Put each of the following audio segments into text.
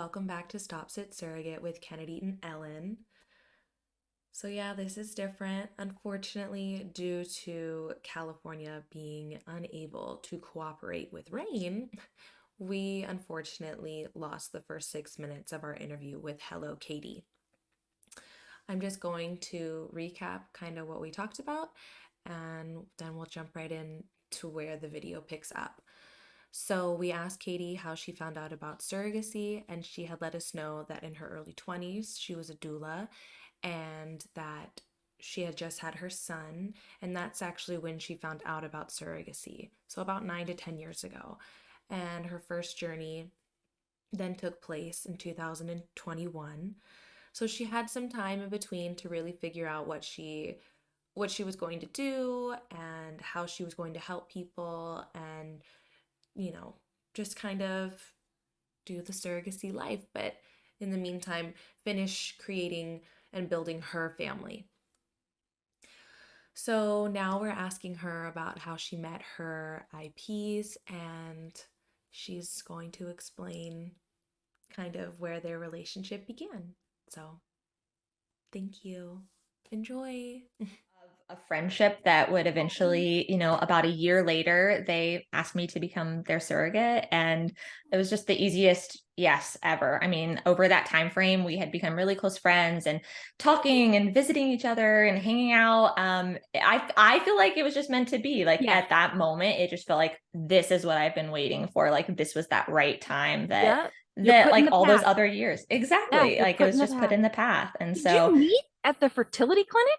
welcome back to Stop.Sit.Surrogate with Kennedy and Ellen. So yeah, this is different. Unfortunately, due to California being unable to cooperate with rain, we unfortunately lost the first 6 minutes of our interview with Hello Kayde. I'm just going to recap kind of what we talked about, and then we'll jump right in to where the video picks up. So we asked Kayde how she found out about surrogacy, and she had let us know that in her early 20s, she was a doula and that she had just had her son, and that's actually when she found out about surrogacy. So about 9 to 10 years ago. And her first journey then took place in 2021. So she had some time in between to really figure out what she was going to do and how she was going to help people and just kind of do the surrogacy life, but in the meantime, finish creating and building her family. So now we're asking her about how she met her IPs, and she's going to explain kind of where their relationship began. So thank you. Enjoy. A friendship that would eventually, about a year later, they asked me to become their surrogate. And it was just the easiest yes ever. I mean, over that time frame, we had become really close friends and talking and visiting each other and hanging out. I feel like it was just meant to be. Like Yeah. at that moment, it just felt like this is what I've been waiting for. Like this was that right time that Yeah. You're put in like the all those path. other years. Yeah, Exactly. you're Like it put in was the just put path. in the path. And Did you so meet at the fertility clinic?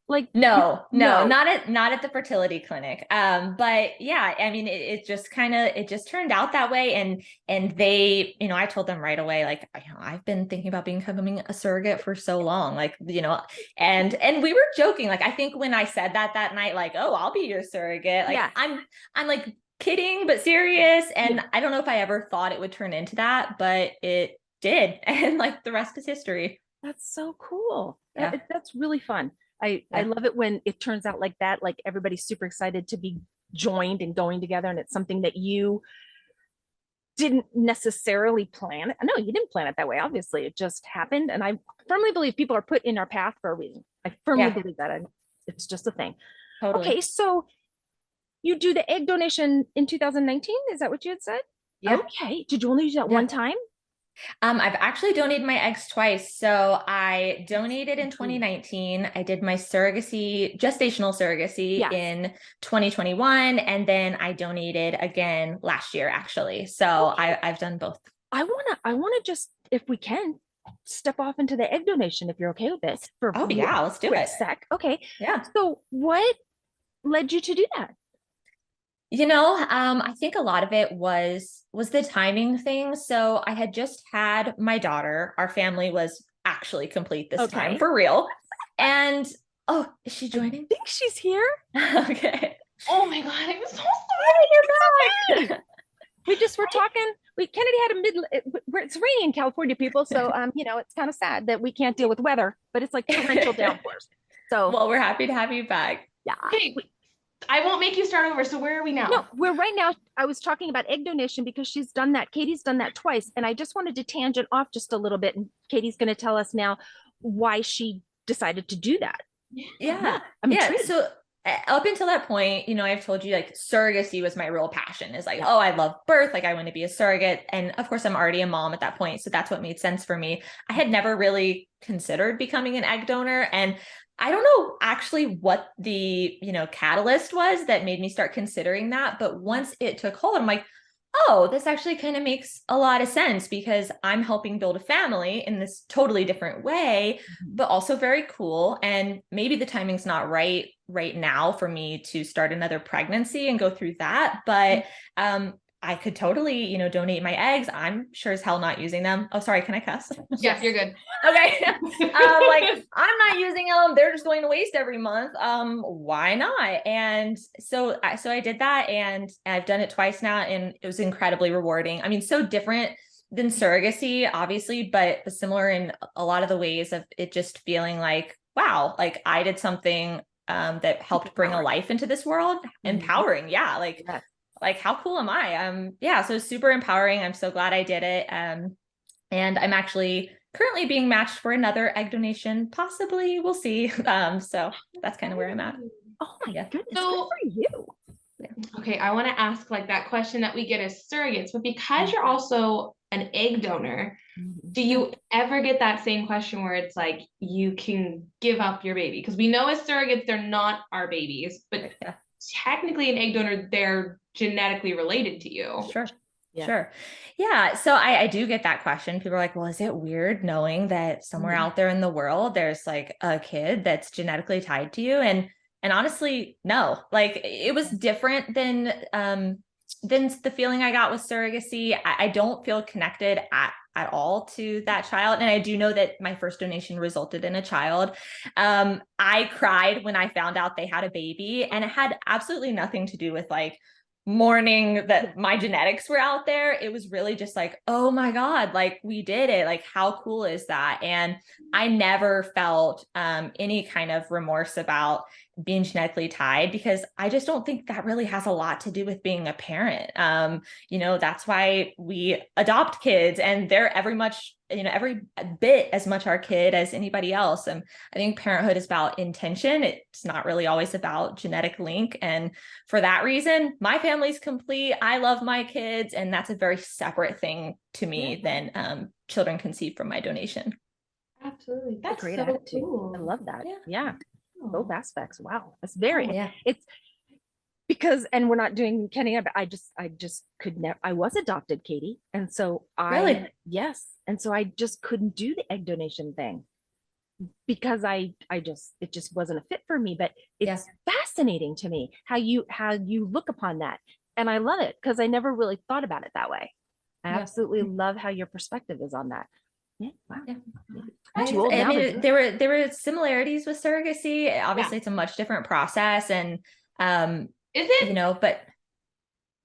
Like no, no. not at the fertility clinic. But yeah, I mean, it just kind of it just turned out that way, and they, I told them right away, like, I've been thinking about becoming a surrogate for so long, like, and we were joking, like, I think when I said that night, like, oh, I'll be your surrogate, like, Yeah. I'm like kidding but serious, and Yeah. I don't know if I ever thought it would turn into that, but it did, and like the rest is history. That's so cool. Yeah, That's really fun. I yeah, love it when it turns out like that, like everybody's super excited to be joined and going together, and it's something that you didn't necessarily plan it. No, you didn't plan it that way. Obviously, it just happened. And I firmly believe people are put in our path for a reason. I firmly yeah, believe that. It's just a thing. totally. Okay, so you do the egg donation in 2019. Is that what you had said? Yeah. Okay. Did you only do that Yeah. one time? I've actually donated my eggs twice. So I donated in 2019. I did my gestational surrogacy Yes. in 2021. And then I donated again last year, actually. So Okay. I've done both. I wanna just, if we can, step off into the egg donation if you're okay with it for Oh, a yeah, let's do quick it. sec. Okay. Yeah. So what led you to do that? I think a lot of it was the timing thing. So I had just had my daughter. Our family was actually complete this time Okay. for real. And oh, is she I joining? think she's here. Okay. Oh my God, I'm so sorry. Hey, you're back. We're talking. Kennedy had a it's raining in California, people. So it's kind of sad that we can't deal with weather, but it's like torrential downpours. So Well, we're happy to have you back. yeah. Okay, I won't make you start over. So where are we now? No, we're right now. I was talking about egg donation because she's done that. Katie's done that twice. And I just wanted to tangent off just a little bit. And Katie's going to tell us now why she decided to do that. Yeah. I'm Yeah. intrigued. So up until that point, I've told you like surrogacy was my real passion. Is like, oh, I love birth. Like I want to be a surrogate. And of course, I'm already a mom at that point. So that's what made sense for me. I had never really considered becoming an egg donor. And I don't know actually what the, catalyst was that made me start considering that. But once it took hold, I'm like, oh, this actually kind of makes a lot of sense because I'm helping build a family in this totally different way, but also very cool. And maybe the timing's not right now for me to start another pregnancy and go through that. But I could totally, donate my eggs. I'm sure as hell not using them. Oh, sorry. Can I cuss? Yes, you're good. Okay. Like I'm not using them. They're just going to waste every month. Why not? And so I did that, and I've done it twice now, and it was incredibly rewarding. I mean, so different than surrogacy, obviously, but similar in a lot of the ways of it just feeling like, wow, like I did something that helped bring a life into this world. Empowering. Yeah. Like how cool am I? Yeah. So super empowering. I'm so glad I did it. And I'm actually currently being matched for another egg donation, possibly, we'll see. So that's kind of where I'm at. Oh my Yeah. goodness, So- good for you. Okay, I want to ask like that question that we get as surrogates, but because you're also an egg donor, do you ever get that same question where it's like you can give up your baby? Because we know as surrogates, they're not our babies, but Yeah. technically an egg donor, they're genetically related to you. Sure. Yeah. Sure. Yeah. So I do get that question. People are like, well, is it weird knowing that somewhere out there in the world, there's like a kid that's genetically tied to you? And honestly, no, like it was different than the feeling I got with surrogacy. I don't feel connected at all to that child. And I do know that my first donation resulted in a child. I cried when I found out they had a baby, and it had absolutely nothing to do with like mourning that my genetics were out there. It was really just like, oh my God, like we did it. Like, how cool is that? And I never felt any kind of remorse about being genetically tied, because I just don't think that really has a lot to do with being a parent. That's why we adopt kids, and they're every bit as much our kid as anybody else. And I think parenthood is about intention. It's not really always about genetic link. And for that reason, my family's complete. I love my kids, and that's a very separate thing to me than children conceived from my donation. Absolutely. That's a That's great so attitude. cool. I love that. Yeah. Yeah. Both Oh. aspects. Wow. That's very, Yeah. it's because, and we're not doing Kenny, but I just could never, I was adopted, Katie. And so Really? yes. And so I just couldn't do the egg donation thing because it just wasn't a fit for me, but it's fascinating to me how you look upon that. And I love it because I never really thought about it that way. I absolutely love how your perspective is on that. Yeah. Wow. Yeah. I'm too old I now to mean, do it. there were similarities with surrogacy. Obviously, it's a much different process, and Is it but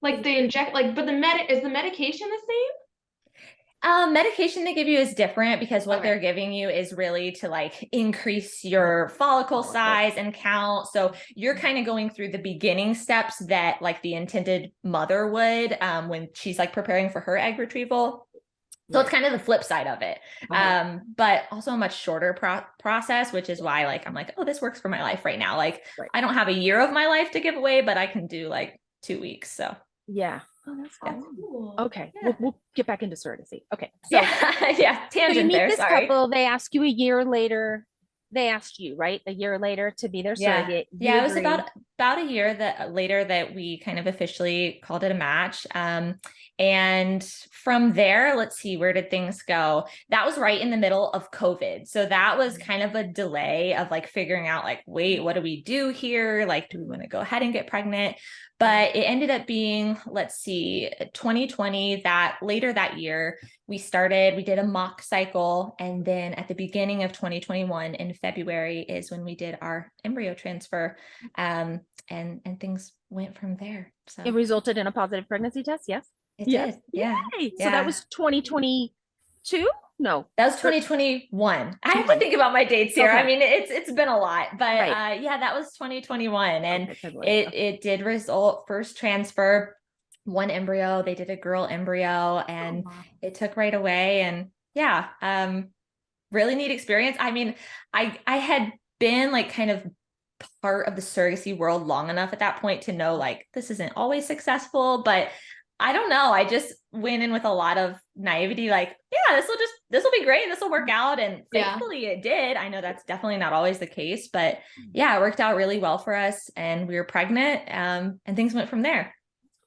like they inject but is the medication the same? medication they give you is different, because what they're giving you is really to like increase your follicle size and count. So you're kind of going through the beginning steps that like the intended mother would when she's like preparing for her egg retrieval. So it's kind of the flip side of it, but also a much shorter process, which is why like I'm like, oh, this works for my life right now. Like I don't have a year of my life to give away, but I can do like 2 weeks. So yeah. Oh, that's Oh, cool. okay. Yeah. We'll get back into surrogacy. Okay. So, yeah, so you tangent meet there. this Sorry. couple, they ask you a year later, they asked you, right? A year later to be their surrogate. You Yeah, it was agree. about a year that later that we kind of officially called it a match. And from there, let's see, where did things go? That was right in the middle of COVID. So that was kind of a delay of like figuring out like, wait, what do we do here? Like, do we want to go ahead and get pregnant? But it ended up being, let's see, 2020, that later that year, we did a mock cycle. And then at the beginning of 2021 in February is when we did our embryo transfer. And things went from there. So It resulted in a positive pregnancy test. Yes. it Yes. did. Yeah. Yay. So that was 2022? No. That was 2021. I have to think about my dates here. Okay. I mean, it's been a lot, but Right. yeah, that was 2021. And Okay, February. it did result first transfer, one embryo. They did a girl embryo, and wow. it took right away. And yeah, really neat experience. I mean, I had been like kind of part of the surrogacy world long enough at that point to know like this isn't always successful, but I don't know. I just went in with a lot of naivety, like, yeah, this will be great. This will work out. And thankfully it did. I know that's definitely not always the case, but yeah, it worked out really well for us, and we were pregnant, and things went from there.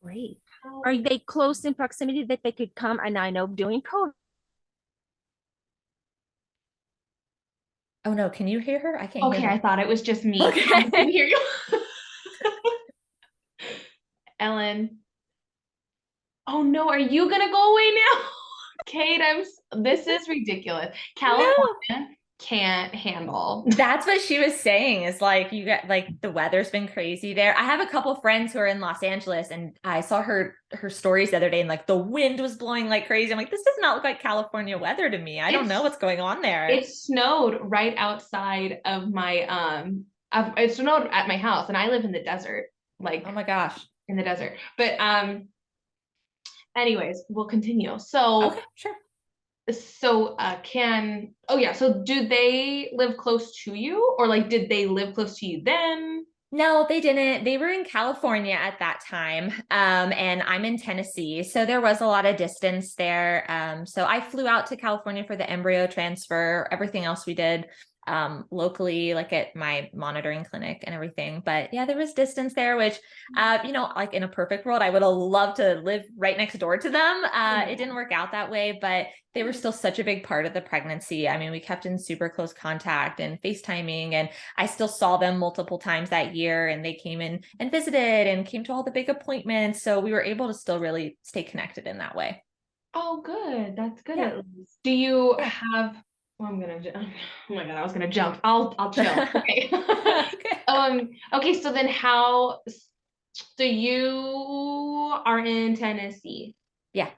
Great. Are they close in proximity that they could come? And I know doing COVID. Oh no, can you hear her? I can't hear her. I thought it was just me. Okay. I can hear you. Ellen. Oh no, are you gonna go away now? Kate, this is ridiculous. California can't handle. That's what she was saying, is like, you got like the weather's been crazy there. I have a couple friends who are in Los Angeles, and I saw her stories the other day, and like the wind was blowing like crazy. I'm like, this does not look like California weather to me. I don't know what's going on there. It snowed right outside of my it snowed at my house, and I live in the desert. Like, oh my gosh. In the desert. But anyways, we'll continue. So okay, sure. So so do they live close to you, or like did they live close to you then? No, they didn't. They were in California at that time. And I'm in Tennessee. So there was a lot of distance there. So I flew out to California for the embryo transfer. Everything else we did locally, like at my monitoring clinic and everything. But yeah, there was distance there, which, like in a perfect world, I would have loved to live right next door to them. It didn't work out that way, but they were still such a big part of the pregnancy. I mean, we kept in super close contact and FaceTiming, and I still saw them multiple times that year, and they came in and visited and came to all the big appointments. So we were able to still really stay connected in that way. Oh, good. That's good. Yeah. At least. Do you Yeah. have? Oh, oh my God, I was gonna jump. I'll chill. Okay. Okay. So then, so you are in Tennessee, Yeah.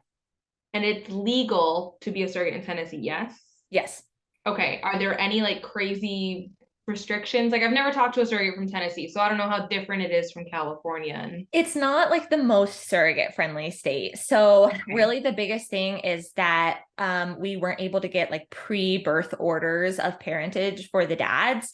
and it's legal to be a surrogate in Tennessee, yes? Yes. Okay. Are there any like crazy restrictions? Like I've never talked to a surrogate from Tennessee, so I don't know how different it is from California. And It's not like the most surrogate friendly state. So okay. really the biggest thing is that we weren't able to get like pre-birth orders of parentage for the dads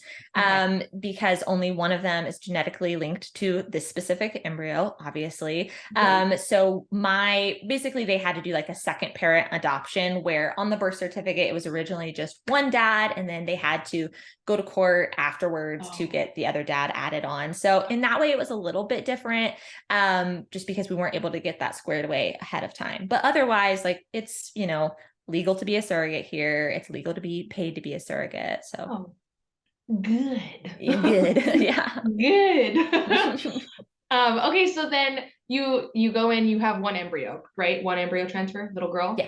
because only one of them is genetically linked to this specific embryo, obviously. So basically they had to do like a second parent adoption, where on the birth certificate, it was originally just one dad, and then they had to go to court afterwards to get the other dad added on. So in that way, it was a little bit different, just because we weren't able to get that squared away ahead of time. But otherwise, like it's, legal to be a surrogate here. It's legal to be paid to be a surrogate. So good. Good. Yeah. Good. Okay, so then you go in, you have one embryo, right? One embryo transfer, little girl. Yeah.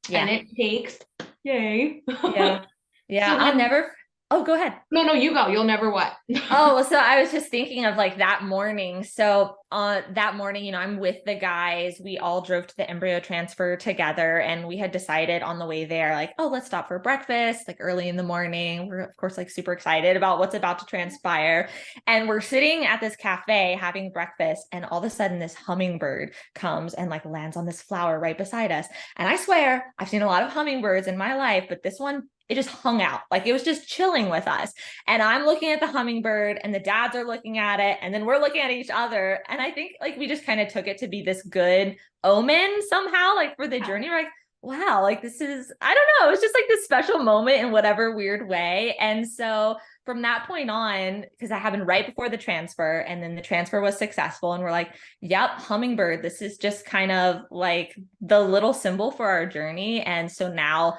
Yeah. And it takes, yay. Yeah. Yeah. So I'll never. Oh, go ahead. No, you go. You'll never what? Oh, so I was just thinking of like that morning. So that morning, I'm with the guys. We all drove to the embryo transfer together, and we had decided on the way there, like, oh, let's stop for breakfast, like early in the morning. We're of course like super excited about what's about to transpire. And we're sitting at this cafe having breakfast, and all of a sudden this hummingbird comes and like lands on this flower right beside us. And I swear I've seen a lot of hummingbirds in my life, but this one, it just hung out. Like it was just chilling with us. And I'm looking at the hummingbird, and the dads are looking at it, and then we're looking at each other. And I think like we just kind of took it to be this good omen somehow, like for the journey. We're like, wow, like this is, I don't know, it's just like this special moment in whatever weird way. And so from that point on, because that happened right before the transfer, and then the transfer was successful, and we're like, yep, hummingbird, this is just kind of like the little symbol for our journey. And so now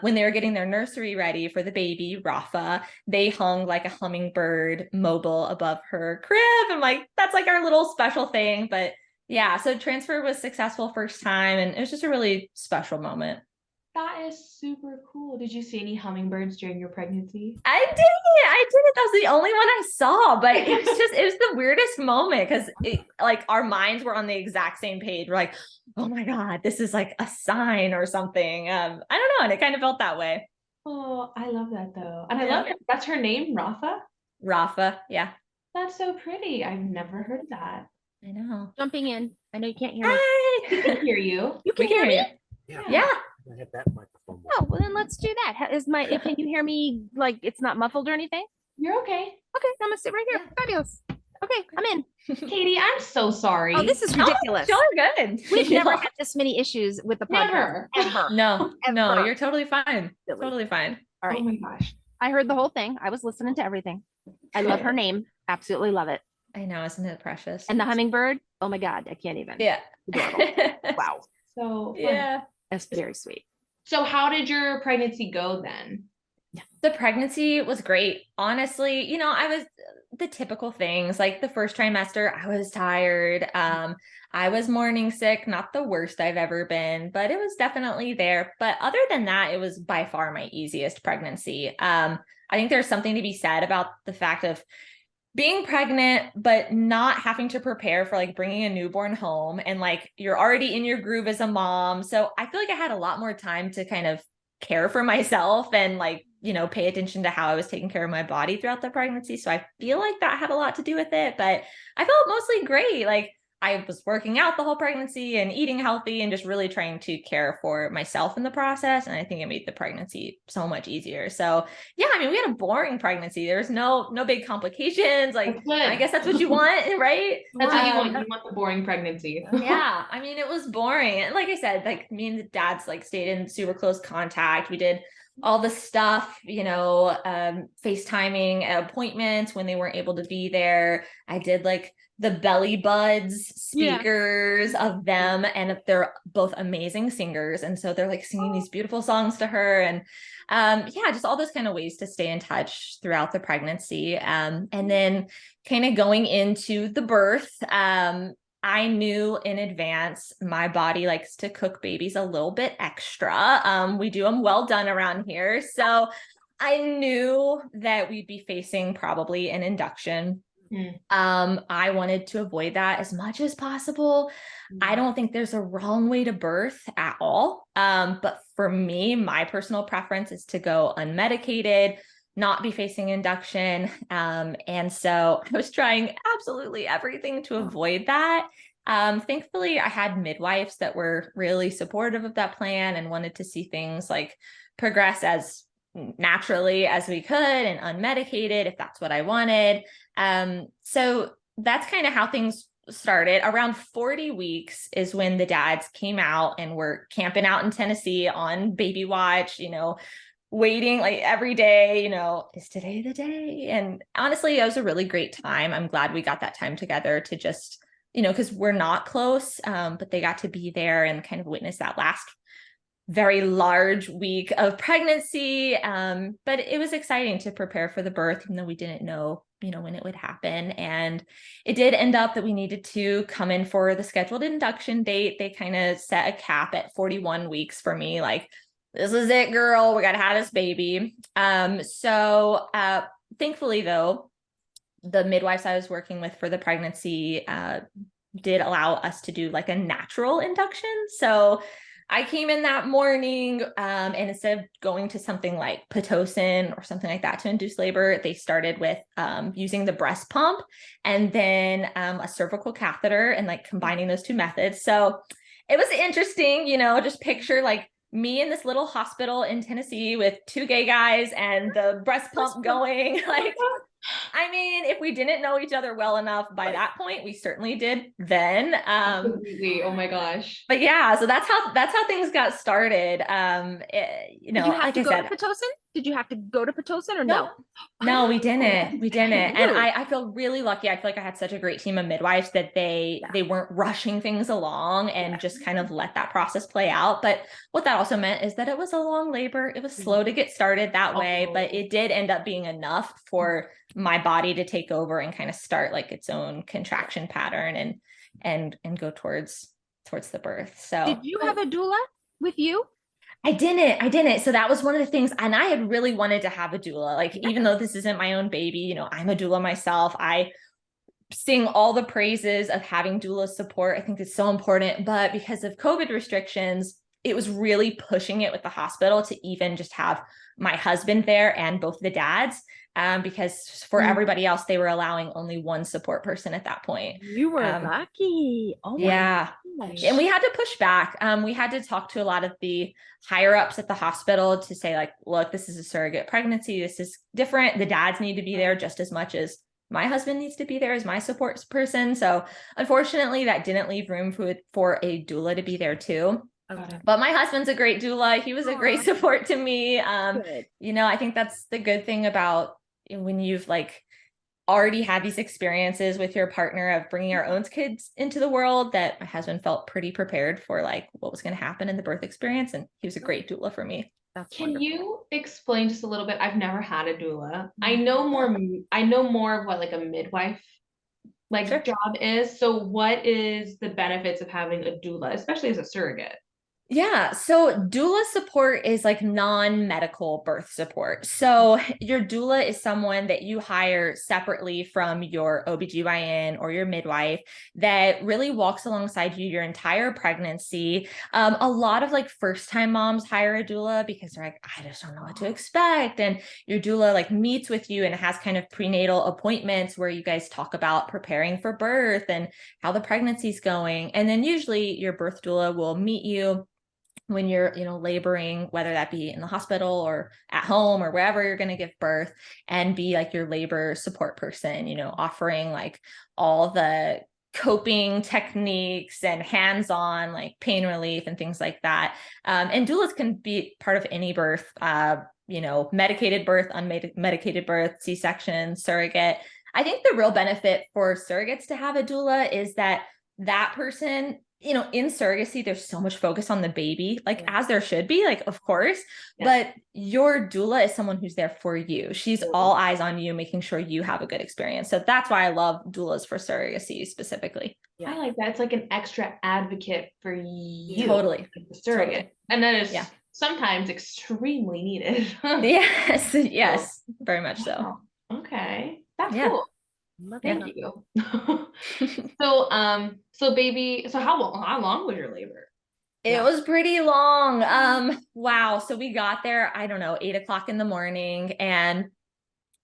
when they were getting their nursery ready for the baby, Rafa, they hung like a hummingbird mobile above her crib. I'm like, that's like our little special thing. But yeah, so transfer was successful first time, and it was just a really special moment. That is super cool. Did you see any hummingbirds during your pregnancy? I did. That was the only one I saw, but it was the weirdest moment, because like our minds were on the exact same page. We're like, oh my God, this is like a sign or something. I don't know. And it kind of felt that way. Oh, I love that though. And I love it. That's her name, Rafa? Rafa. Yeah. That's so pretty. I've never heard of that. I know. Jumping in. I know you can't hear me. We can hear you. You can hear me? Yeah. I hit that microphone. Oh, well then let's do that. Can you hear me like it's not muffled or anything? You're okay. Okay, I'm gonna sit right here. Fabulous. Okay, I'm in. Kayde, I'm so sorry. Oh, this is ridiculous. Oh, good. We've never had this many issues with the podcast. Never. Ever. No, Ever. you're totally fine. Silly. Totally fine. All right. Oh my gosh. I heard the whole thing. I was listening to everything. I love her name. Absolutely love it. I know, isn't it precious? And the hummingbird. Oh my God, I can't even. Yeah. Wow. So fun. Yeah. That's very sweet. So how did your pregnancy go then? The pregnancy was great. Honestly, I was the typical things, like the first trimester, I was tired. I was morning sick, not the worst I've ever been, but it was definitely there. But other than that, it was by far my easiest pregnancy. I think there's something to be said about the fact of being pregnant, but not having to prepare for like bringing a newborn home, and like you're already in your groove as a mom. So I feel like I had a lot more time to kind of care for myself and like, pay attention to how I was taking care of my body throughout the pregnancy. So I feel like that had a lot to do with it, but I felt mostly great. Like I was working out the whole pregnancy and eating healthy and just really trying to care for myself in the process. And I think it made the pregnancy so much easier. So yeah, I mean, we had a boring pregnancy. There's no big complications. Like, That's good. I guess that's what you want, right? That's what you want. You want the boring pregnancy. Yeah, I mean, it was boring. And like I said, like me and the dads like stayed in super close contact. We did all the stuff, FaceTiming appointments when they weren't able to be there. I did like the belly buds speakers of them, and they're both amazing singers. And so they're like singing these beautiful songs to her. And just all those kind of ways to stay in touch throughout the pregnancy. And then kind of going into the birth, I knew in advance my body likes to cook babies a little bit extra. We do them well done around here. So I knew that we'd be facing probably an induction. I wanted to avoid that as much as possible. I don't think there's a wrong way to birth at all. But for me, my personal preference is to go unmedicated, not be facing induction. And so I was trying absolutely everything to avoid that. Thankfully, I had midwives that were really supportive of that plan and wanted to see things like progress as naturally as we could and unmedicated if that's what I wanted. So that's kind of how things started. Around 40 weeks is when the dads came out and were camping out in Tennessee on baby watch, waiting like every day, is today the day? And honestly, it was a really great time. I'm glad we got that time together to just, because we're not close, but they got to be there and kind of witness that last very large week of pregnancy. But it was exciting to prepare for the birth, even though we didn't know, when it would happen. And it did end up that we needed to come in for the scheduled induction date. They kind of set a cap at 41 weeks for me, like, this is it, girl. We got to have this baby. So thankfully, though, the midwives I was working with for the pregnancy did allow us to do like a natural induction. So I came in that morning and instead of going to something like Pitocin or something like that to induce labor, they started with using the breast pump and then a cervical catheter and like combining those two methods. So it was interesting, just picture like me in this little hospital in Tennessee with two gay guys and the breast pump going. Like, I mean, if we didn't know each other well enough by that point, we certainly did then. Completely. Oh my gosh. But yeah, so that's how things got started. Did you have like to I go said, to Pitocin? Did you have to go to Pitocin or no? No, we didn't. We didn't. And Really? I feel really lucky. I feel like I had such a great team of midwives that they weren't rushing things along and just kind of let that process play out. But what that also meant is that it was a long labor. It was slow to get started that way, but it did end up being enough for my body to take over and kind of start like its own contraction pattern and go towards the birth. So did you have a doula with you? I didn't. So that was one of the things. And I had really wanted to have a doula. Like, even though this isn't my own baby, I'm a doula myself. I sing all the praises of having doula support. I think it's so important. But because of COVID restrictions, it was really pushing it with the hospital to even just have my husband there and both the dads. Because for everybody else, they were allowing only one support person at that point. You were lucky. Oh yeah. Gosh. And we had to push back. We had to talk to a lot of the higher ups at the hospital to say like, look, this is a surrogate pregnancy. This is different. The dads need to be there just as much as my husband needs to be there as my support person. So unfortunately, that didn't leave room for a doula to be there too. Okay. But my husband's a great doula. He was a great support to me. I think that's the good thing about when you've like already had these experiences with your partner of bringing our own kids into the world, that my husband felt pretty prepared for like what was going to happen in the birth experience. And he was a great doula for me. Can you explain just a little bit? I've never had a doula. I know more of what like a midwife job is. So what is the benefits of having a doula, especially as a surrogate? Yeah. So doula support is like non-medical birth support. So your doula is someone that you hire separately from your OBGYN or your midwife that really walks alongside you your entire pregnancy. A lot of like first-time moms hire a doula because they're like, I just don't know what to expect. And your doula like meets with you and has kind of prenatal appointments where you guys talk about preparing for birth and how the pregnancy's going. And then usually your birth doula will meet you when you're, laboring, whether that be in the hospital or at home or wherever you're going to give birth, and be like your labor support person, offering like all the coping techniques and hands-on like pain relief and things like that. And doulas can be part of any birth, medicated birth, unmedicated birth, C-section, surrogate. I think the real benefit for surrogates to have a doula is that person, in surrogacy, there's so much focus on the baby, like as there should be, like, of course, but your doula is someone who's there for you. She's all eyes on you, making sure you have a good experience. So that's why I love doulas for surrogacy specifically. I like that. It's like an extra advocate for you. Totally. Like the surrogate. Totally. And that is sometimes extremely needed. Yes, very much so. Wow. Okay. That's cool. Thank Thank you. So baby, so how long was your labor? It was pretty long. Wow. So we got there, I don't know, 8 o'clock in the morning. And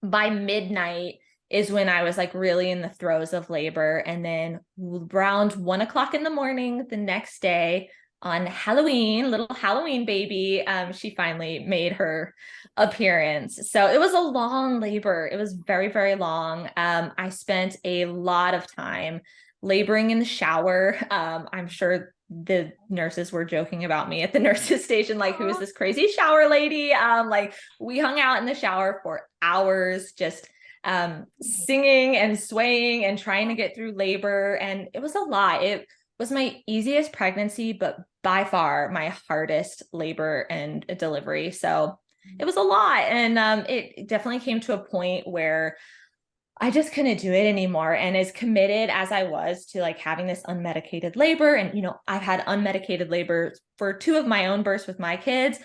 by midnight is when I was like really in the throes of labor. And then around 1 o'clock in the morning, the next day on Halloween, little Halloween baby, she finally made her appearance. So it was a long labor. It was very, very long. I spent a lot of time laboring in the shower. I'm sure the nurses were joking about me at the nurses station, like, who is this crazy shower lady? Like, we hung out in the shower for hours, just singing and swaying and trying to get through labor. And it was a lot. It was my easiest pregnancy, but by far my hardest labor and delivery. So it was a lot. And it definitely came to a point where I just couldn't do it anymore. And as committed as I was to like having this unmedicated labor, and, I've had unmedicated labor for 2 of my own births with my kids,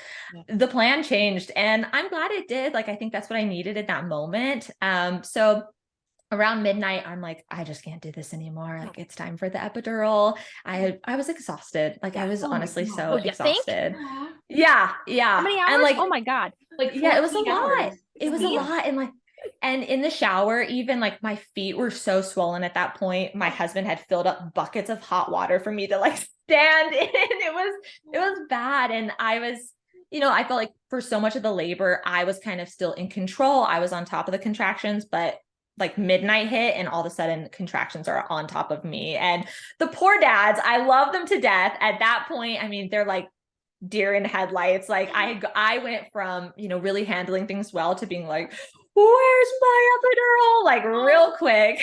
the plan changed, and I'm glad it did. Like, I think that's what I needed at that moment. So around midnight, I'm like, I just can't do this anymore. Like, it's time for the epidural. I was exhausted. Like, I was honestly so exhausted. Yeah. How many hours? And like, oh my God. Like, it was a 14 hours. lot. It was a lot. And in the shower, even like my feet were so swollen at that point. My husband had filled up buckets of hot water for me to like stand in. It was bad. And I was, I felt like for so much of the labor, I was kind of still in control. I was on top of the contractions, but like midnight hit and all of a sudden contractions are on top of me. And the poor dads, I love them to death. At that point, I mean, they're like deer in headlights. Like, I went from, really handling things well to being like, where's my epidural? Like, real quick.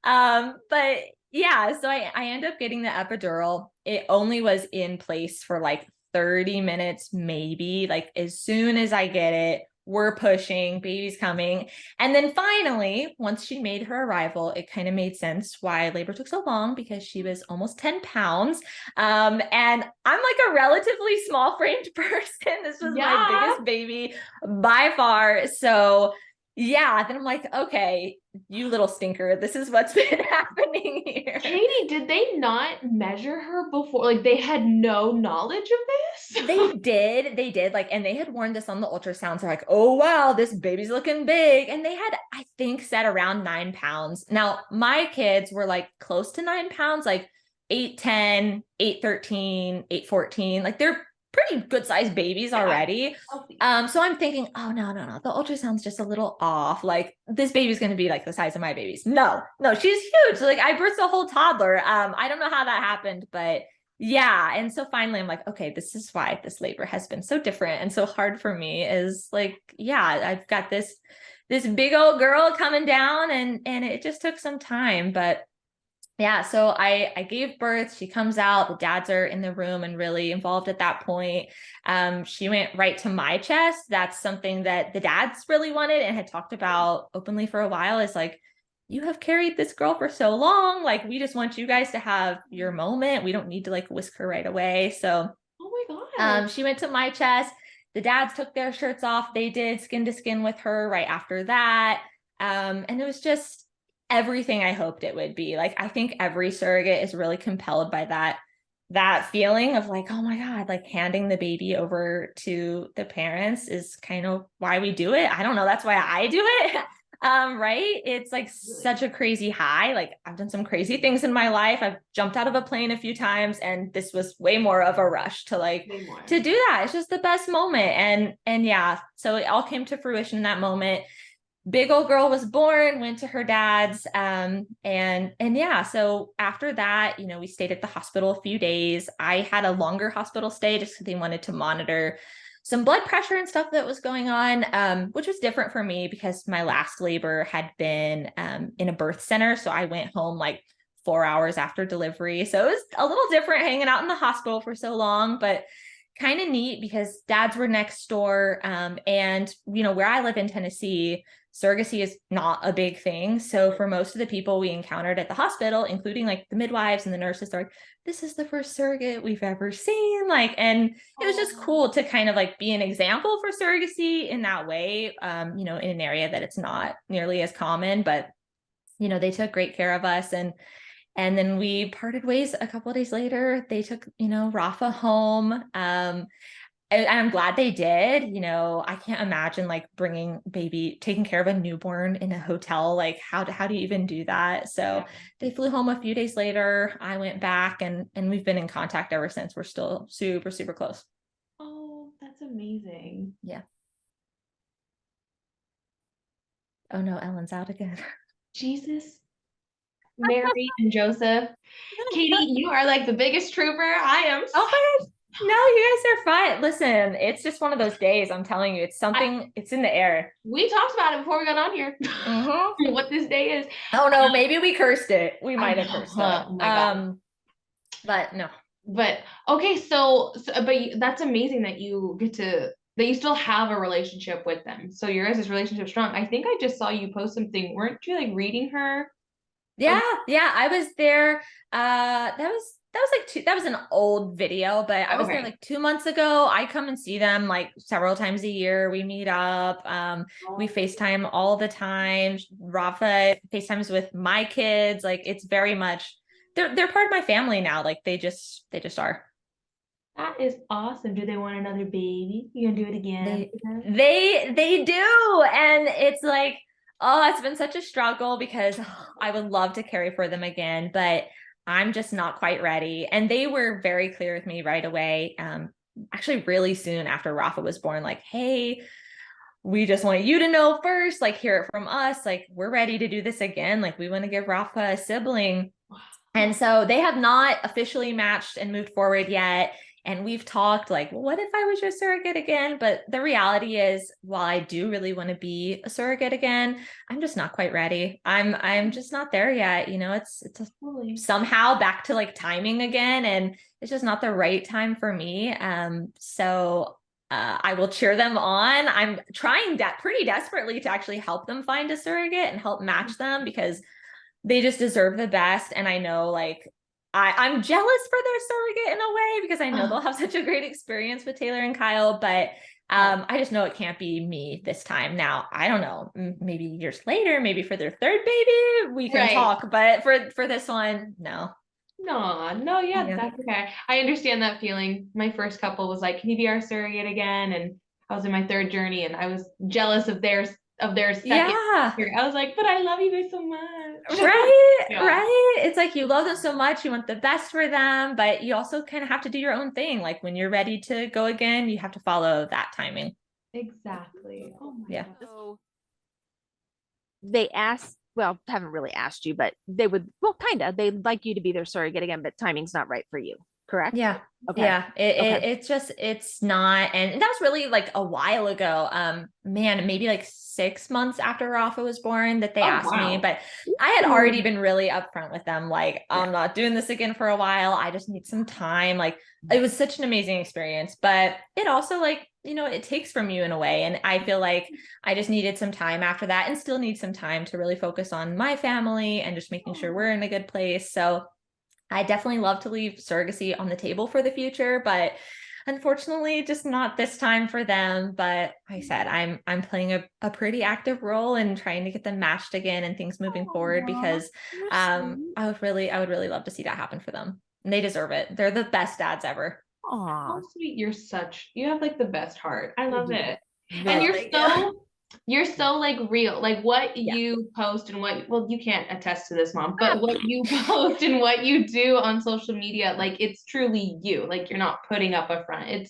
And but yeah, so I ended up getting the epidural. It only was in place for like 30 minutes, maybe. Like, as soon as I get it, we're pushing, baby's coming. And then finally, once she made her arrival, it kind of made sense why labor took so long, because she was almost 10 pounds. And I'm like a relatively small framed person. This was my biggest baby by far. So yeah, then I'm like, okay, you little stinker, this is what's been happening here. Kayde, did they not measure her before? Like, they had no knowledge of this? They did, like, and they had warned us on the ultrasounds. They're like, oh wow, this baby's looking big. And they had, I think, said around 9 pounds. Now my kids were like close to 9 pounds, like 8'10", 8'13", 8'14". Like, they're pretty good sized babies already. So I'm thinking, oh no, the ultrasound's just a little off. Like, this baby's going to be like the size of my babies. No, she's huge. Like, I birthed a whole toddler. I don't know how that happened, but yeah. And so finally I'm like, okay, this is why this labor has been so different and so hard for me, is like, yeah, I've got this big old girl coming down, and it just took some time. But yeah, so I gave birth. She comes out. The dads are in the room and really involved at that point. She went right to my chest. That's something that the dads really wanted and had talked about openly for a while. Is like, you have carried this girl for so long. Like, we just want you guys to have your moment. We don't need to like whisk her right away. So Oh my God. she went to my chest. The dads took their shirts off. They did skin to skin with her right after that. And it was just everything I hoped it would be. Like, I think every surrogate is really compelled by that feeling of like, oh my God, like handing the baby over to the parents is kind of why we do it. I don't know. That's why I do it. Right. It's like such a crazy high. Like, I've done some crazy things in my life. I've jumped out of a plane a few times, and this was way more of a rush to like, Way more. to do that. It's just the best moment. And yeah, so it all came to fruition in that moment. Big old girl was born, went to her dad's. And yeah, so after that, you know, we stayed at the hospital a few days. I had a longer hospital stay just because they wanted to monitor some blood pressure and stuff that was going on, which was different for me because my last labor had been in a birth center. So I went home like 4 hours after delivery. So it was a little different hanging out in the hospital for so long, but kind of neat because dads were next door. And, you know, where I live in Tennessee, surrogacy is not a big thing. So for most of the people we encountered at the hospital, including like the midwives and the nurses, they're like, this is the first surrogate we've ever seen. Like, and it was just cool to kind of like be an example for surrogacy in that way, you know, in an area that it's not nearly as common, but, you know, they took great care of us. And then we parted ways a couple of days later. They took, you know, Rafa home. And I'm glad they did. You know, I can't imagine like taking care of a newborn in a hotel. Like, how do you even do that? So they flew home a few days later. I went back, and we've been in contact ever since. We're still super, super close. Oh, that's amazing. Yeah. Oh no, Ellen's out again. Jesus. Mary and Joseph. Kayde, you are like the biggest trooper. I am. Oh my gosh. No, you guys are fine. Listen, it's just one of those days. I'm telling you, it's something, it's in the air. We talked about it before we got on here. Mhm. What this day is. Oh no, maybe we cursed it. We might have cursed it. Oh my God. But no. But okay, that's amazing that you still have a relationship with them. So your guys' relationship strong. I think I just saw you post something. Weren't you like reading her? Yeah, I was there. That was an old video, but I was there like 2 months ago. I come and see them like several times a year. We meet up. We FaceTime all the time. Rafa FaceTimes with my kids. Like, it's very much they're part of my family now. Like, they just are. That is awesome. Do they want another baby? You gonna do it again? They do. And it's like, oh, it's been such a struggle because I would love to carry for them again, but I'm just not quite ready. And they were very clear with me right away. Actually really soon after Rafa was born, like, hey, we just want you to know first, like, hear it from us. Like, we're ready to do this again. Like, we want to give Rafa a sibling. And so they have not officially matched and moved forward yet. And we've talked like, well, what if I was your surrogate again? But the reality is, while I do really want to be a surrogate again, I'm just not quite ready. I'm just not there yet. You know, it's somehow back to like timing again, and it's just not the right time for me. So I will cheer them on. I'm trying pretty desperately to actually help them find a surrogate and help match them because they just deserve the best. And I know like I'm jealous for their surrogate in a way because I know they'll have such a great experience with Taylor and Kyle, but I just know it can't be me this time. Now, I don't know, maybe years later, maybe for their third baby, we can talk, but for this one, no. No, yeah, that's okay. I understand that feeling. My first couple was like, can you be our surrogate again? And I was in my third journey and I was jealous of their second. Yeah. I was like, but I love you guys so much. Right. Right. It's like you love them so much, you want the best for them, but you also kind of have to do your own thing. Like, when you're ready to go again, you have to follow that timing. Exactly. Oh my Yeah. God. So they haven't really asked you, but they'd like you to be their surrogate again, but timing's not right for you, correct? Yeah. Okay. Yeah. It's not. And that was really like a while ago. Man, maybe like 6 months after Rafa was born that they asked me, but I had already been really upfront with them. Like, I'm not doing this again for a while. I just need some time. Like, it was such an amazing experience, but it also like it takes from you in a way. And I feel like I just needed some time after that, and still need some time to really focus on my family and just making sure we're in a good place. So I definitely love to leave surrogacy on the table for the future, but unfortunately, just not this time for them. But like I said, I'm playing a pretty active role in trying to get them matched again and things moving forward, because I would really love to see that happen for them. And they deserve it. They're the best dads ever. How sweet. You have like the best heart. I love it. And Thank you. you're so like real. Like what Yeah. you post and well, you can't attest to this, mom, but what you post and what you do on social media, like it's truly you. Like you're not putting up a front.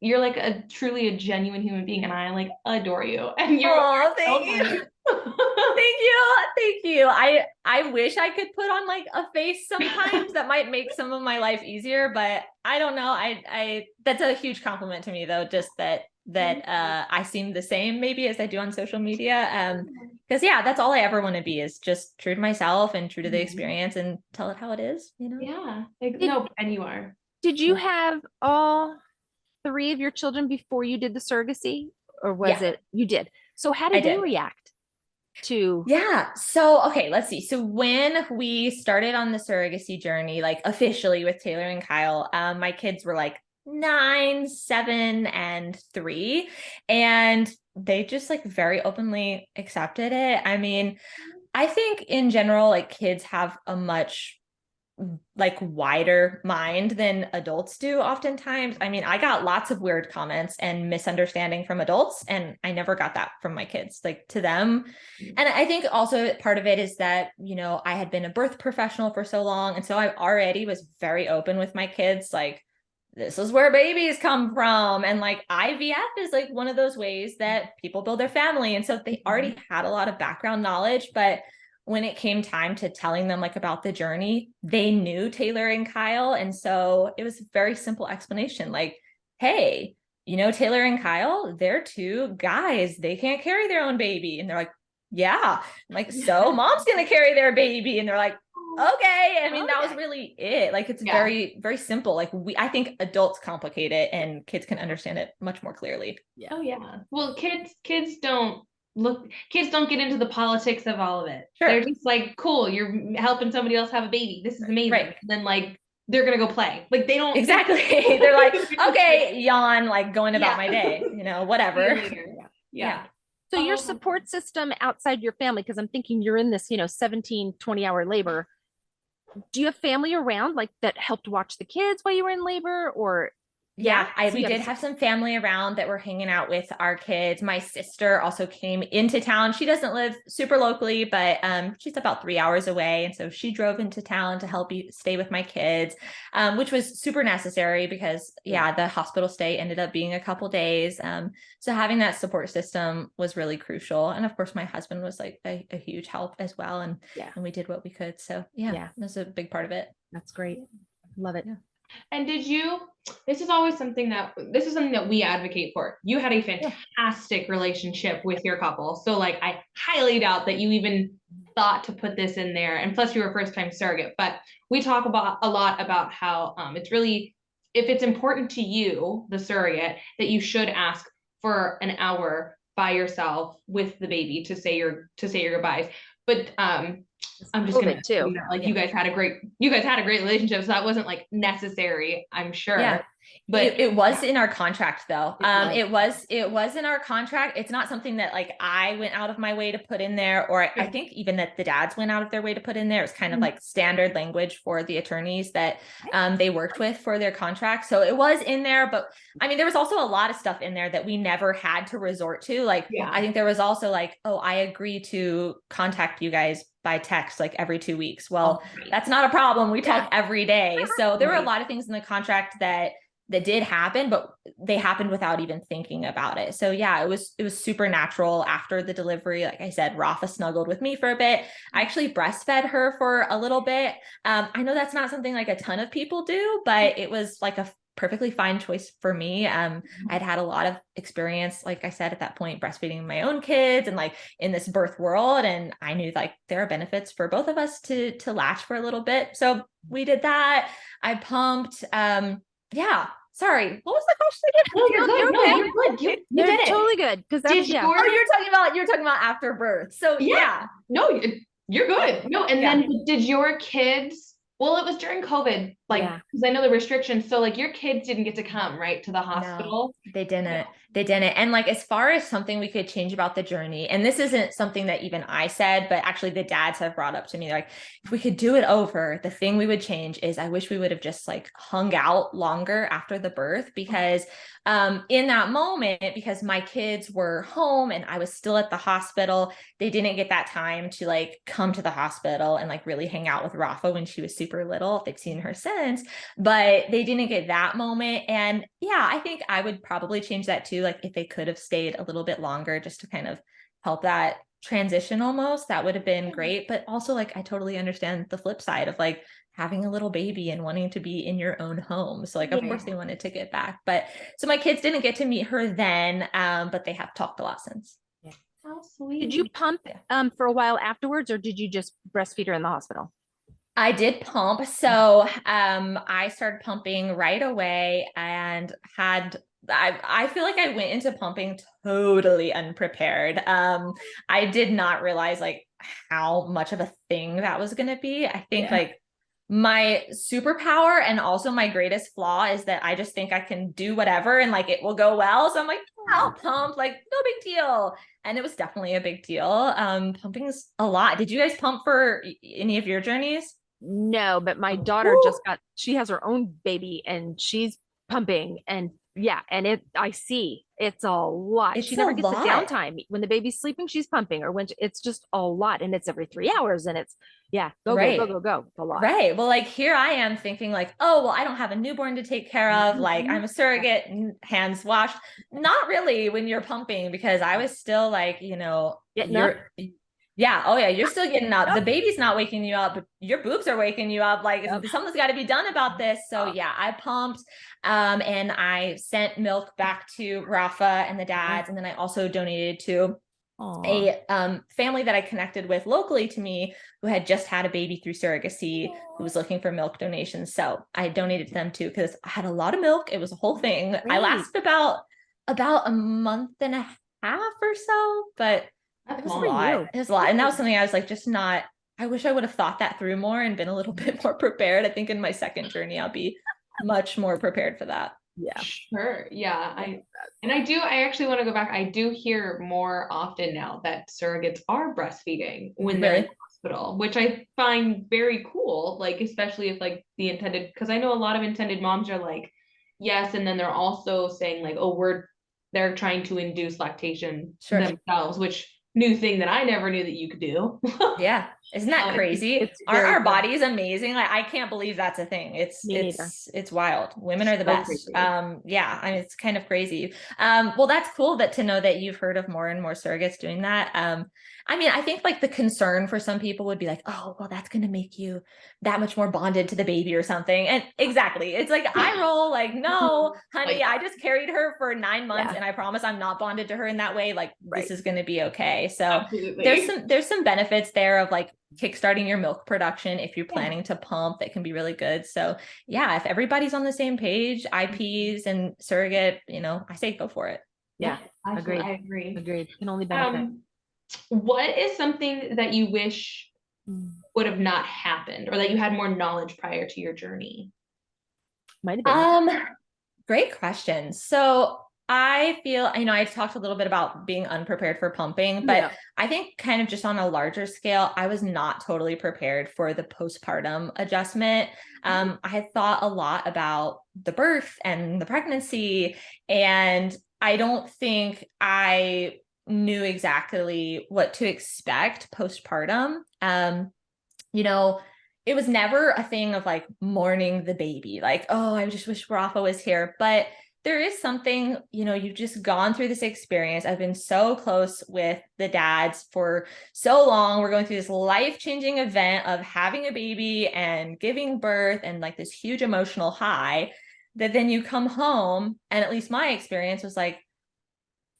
You're like truly a genuine human being, and I like adore you. And you're Oh, so thank you. funny. Thank you. Thank you. I wish I could put on like a face sometimes that might make some of my life easier, but I don't know. I that's a huge compliment to me though, just that I seem the same maybe as I do on social media. Because yeah, that's all I ever want to be, is just true to myself and true to the experience and tell it how it is, Yeah. Like, no, and you are. Did you have all 3 of your children before you did the surrogacy, or was Yeah. it you did? So how I did they did. react to? Yeah. So, okay, let's see. So when we started on the surrogacy journey, like officially with Taylor and Kyle, my kids were like 9, 7, and 3. And they just like very openly accepted it. I mean, I think in general, like kids have a much like wider mind than adults do oftentimes. I mean, I got lots of weird comments and misunderstanding from adults, and I never got that from my kids, like to them. And I think also part of it is that, I had been a birth professional for so long. And so I already was very open with my kids, like, this is where babies come from. And like IVF is like one of those ways that people build their family. And so they already had a lot of background knowledge, but when it came time to telling them like about the journey, they knew Taylor and Kyle. And so it was a very simple explanation, like, hey, Taylor and Kyle, they're 2 guys. They can't carry their own baby. And they're like, yeah. I'm like, so mom's going to carry their baby. And they're like, okay. I mean, that was really it. Like, it's very, very simple. Like I think adults complicate it and kids can understand it much more clearly. Yeah. Oh yeah. Well, kids don't get into the politics of all of it. Sure. They're just like, cool, you're helping somebody else have a baby. This is amazing. Right. And then like they're gonna go play. Like they don't Exactly. They're like, okay, yawn, like going about my day, whatever. Yeah. So your support system outside your family, because I'm thinking you're in this, 17, 20-hour labor. Do you have family around like that helped watch the kids while you were in labor, or? Yeah, So we did have some family around that were hanging out with our kids. My sister also came into town. She doesn't live super locally, but she's about 3 hours away. And so she drove into town to help stay with my kids, which was super necessary because, the hospital stay ended up being a couple days. So having that support system was really crucial. And of course, my husband was like a huge help as well. And we did what we could. So that was a big part of it. That's great. Love it. Yeah. And this is something that we advocate for. You had a fantastic relationship with your couple. So like, I highly doubt that you even thought to put this in there. And plus you were a first time surrogate, but we talk a lot about how it's really, if it's important to you, the surrogate, that you should ask for an hour by yourself with the baby to say your goodbyes. But I'm just gonna too. Like you guys had a great relationship, so that wasn't like necessary, I'm sure. Yeah. But it was in our contract though. It was in our contract. It's not something that like I went out of my way to put in there, or I think even that the dads went out of their way to put in there. It's kind of like standard language for the attorneys that they worked with for their contract. So it was in there, but I mean, there was also a lot of stuff in there that we never had to resort to. Like, I think there was also like, oh, I agree to contact you guys by text like every 2 weeks. Well, that's not a problem. We talk every day. So there were a lot of things in the contract that did happen, but they happened without even thinking about it. So it was super natural after the delivery. Like I said, Rafa snuggled with me for a bit. I actually breastfed her for a little bit. I know that's not something like a ton of people do, but it was like a perfectly fine choice for me. I'd had a lot of experience, like I said, at that point, breastfeeding my own kids and like in this birth world. And I knew like there are benefits for both of us to latch for a little bit. So we did that. I pumped. Sorry, what was the question again? No, you're good. No, okay. you're good. You You're did it. totally good. Because Did that's, yeah. your Oh, you're talking about after birth. So Yeah. No, you're good. No, and Yeah. then did your kids, well, it was during COVID, like, Yeah. because I know the restrictions. So like your kids didn't get to come, right, to the No, hospital. they didn't. They didn't. And like, as far as something we could change about the journey, and this isn't something that even I said, but actually the dads have brought up to me, like, if we could do it over, the thing we would change is I wish we would have just like hung out longer after the birth, because in that moment, because my kids were home and I was still at the hospital, they didn't get that time to like come to the hospital and like really hang out with Rafa when she was super little. They've seen her since, but they didn't get that moment. And yeah, I think I would probably change that too. Like if they could have stayed a little bit longer just to kind of help that transition almost, that would have been great. But also like, I totally understand the flip side of like having a little baby and wanting to be in your own home. So like, of course they wanted to get back, but so my kids didn't get to meet her then, but they have talked a lot since. How sweet. Did you pump for a while afterwards, or did you just breastfeed her in the hospital? I did pump. So I started pumping right away and I feel like I went into pumping totally unprepared. I did not realize like how much of a thing that was going to be. I think like my superpower and also my greatest flaw is that I just think I can do whatever and like it will go well. So I'm like, I'll pump, like no big deal. And it was definitely a big deal. Pumping's a lot. Did you guys pump for any of your journeys? No, but my daughter just she has her own baby and she's pumping, and yeah, and I see it's a lot. It's She never a gets a lot. downtime. When the baby's sleeping, she's pumping, or when it's just a lot, and it's every 3 hours, and it's go, Right. go, go, go, go. It's a lot. Right. Well, like here I am thinking like, oh, well, I don't have a newborn to take care of. Like I'm a surrogate, hands washed. Not really when you're pumping, because I was still like, Getting up. yeah. Oh yeah. You're still getting up. The baby's not waking you up, but your boobs are waking you up. Like something's got to be done about this. So yeah, I pumped, and I sent milk back to Rafa and the dads. And then I also donated to a family that I connected with locally to me who had just had a baby through surrogacy, who was looking for milk donations. So I donated to them too, because I had a lot of milk. It was a whole thing. Great. I lasted about a month and a half or so, but it was a lot. It was a lot. And that was something I was like, I wish I would have thought that through more and been a little bit more prepared. I think in my second journey, I'll be much more prepared for that. Yeah. Sure. Yeah. I actually want to go back. I do hear more often now that surrogates are breastfeeding when they're in the hospital, which I find very cool. Like, especially if like because I know a lot of intended moms are like, yes. And then they're also saying like, oh, they're trying to induce lactation themselves, which new thing that I never knew that you could do. Yeah. Isn't that crazy? Our body is amazing. Like I can't believe that's a thing. It's wild. Women are the best. Crazy. Yeah, I mean, it's kind of crazy. Well, that's cool to know that you've heard of more and more surrogates doing that. I mean, I think like the concern for some people would be like, oh, well, that's going to make you that much more bonded to the baby or something. And exactly. It's like, I roll like, no, honey, I just carried her for 9 months and I promise I'm not bonded to her in that way. Like this is going to be okay. So there's some benefits there of like kickstarting your milk production if you're planning to pump. That can be really good. So yeah, if everybody's on the same page, IPs and surrogate, I say go for it. Yeah. Agreed. I agree. Agreed. Can only benefit. What is something that you wish would have not happened, or that you had more knowledge prior to your journey? Might have been. Great question. So I feel, I've talked a little bit about being unprepared for pumping, but I think kind of just on a larger scale, I was not totally prepared for the postpartum adjustment. I had thought a lot about the birth and the pregnancy, and I don't think I knew exactly what to expect postpartum. It was never a thing of like mourning the baby, like, oh, I just wish Rafa was here. But there is something, you've just gone through this experience. I've been so close with the dads for so long. We're going through this life-changing event of having a baby and giving birth and like this huge emotional high, that then you come home, and at least my experience was like,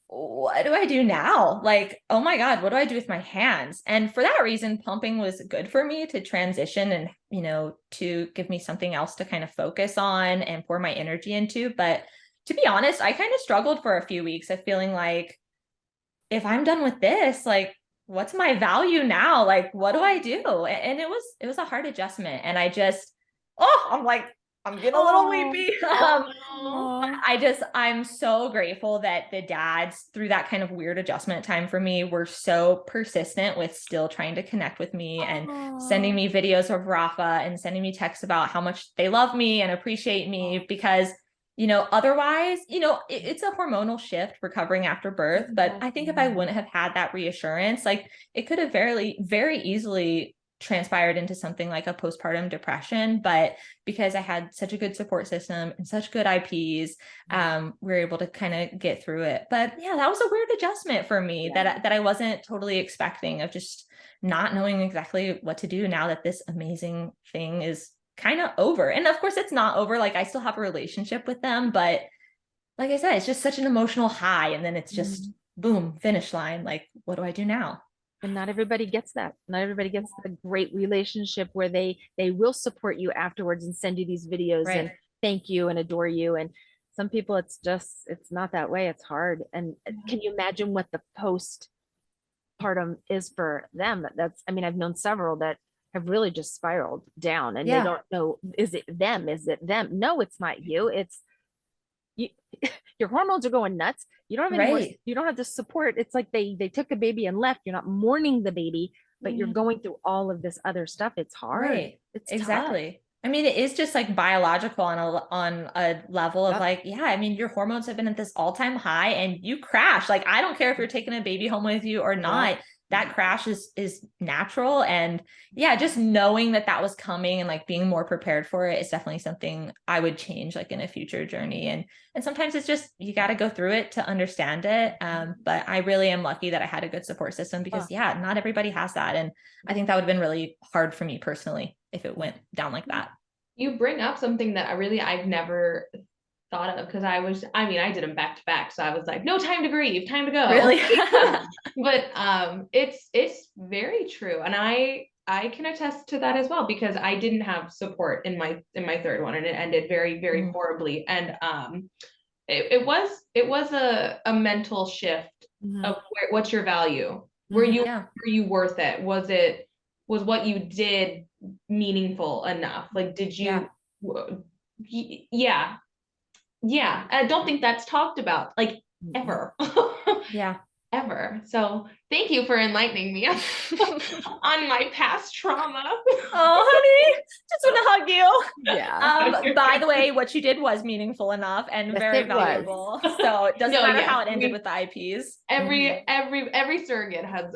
what do I do now? Like, oh my God, what do I do with my hands? And for that reason, pumping was good for me to transition and, you know, to give me something else to kind of focus on and pour my energy into. But to be honest, I kind of struggled for a few weeks of feeling like, if I'm done with this, like, what's my value now? Like, what do I do? And it was a hard adjustment. And I just, I'm getting a little Oh, weepy. aw. I'm so grateful that the dads, through that kind of weird adjustment time for me, were so persistent with still trying to connect with me and sending me videos of Rafa and sending me texts about how much they love me and appreciate me, because otherwise, it's a hormonal shift recovering after birth. But I think if I wouldn't have had that reassurance, like, it could have very, very easily transpired into something like a postpartum depression. But because I had such a good support system and such good IPs, we were able to kind of get through it. But yeah, that was a weird adjustment for me that I wasn't totally expecting, of just not knowing exactly what to do now that this amazing thing is kind of over. And of course it's not over. Like, I still have a relationship with them, but like I said, it's just such an emotional high. And then it's just boom, finish line. Like, what do I do now? And not everybody gets that. Not everybody gets a great relationship where they will support you afterwards and send you these videos and Right. thank you and adore you. And some people, it's not that way. It's hard. And can you imagine what the postpartum is for them? I mean, I've known several that have really just spiraled down and they Yeah. don't know, is it them? Is it them? No, it's not you. It's you. Your hormones are going nuts. You don't have any more, Right. you don't have the support. It's like they took a baby and left. You're not mourning the baby, but you're going through all of this other stuff. It's hard. Right. It's tough. Exactly. I mean, it is just like biological on a level of Yep. like, yeah, I mean, your hormones have been at this all-time high and you crash. Like, I don't care if you're taking a baby home with you or not. That crash is natural. And yeah, just knowing that that was coming and like being more prepared for it is definitely something I would change like in a future journey. And sometimes it's just, you got to go through it to understand it. But I really am lucky that I had a good support system, because yeah, not everybody has that. And I think that would have been really hard for me personally if it went down like that. You bring up something that I've never thought of, because I did them back to back. So I was like, no time to grieve, time to go. Really? But it's very true. And I can attest to that as well, because I didn't have support in my third one, and it ended very, very horribly. And it was a mental shift of what's your value? Were you worth it? Was what you did meaningful enough? Like, did you yeah. I don't think that's talked about, like, ever. Yeah. Ever. So thank you for enlightening me on my past trauma. Oh, honey, just want to hug you. Yeah. By the way, what you did was meaningful enough and Yes, very it was. valuable. So it doesn't No, matter yes, how it ended with the IPs. Every surrogate has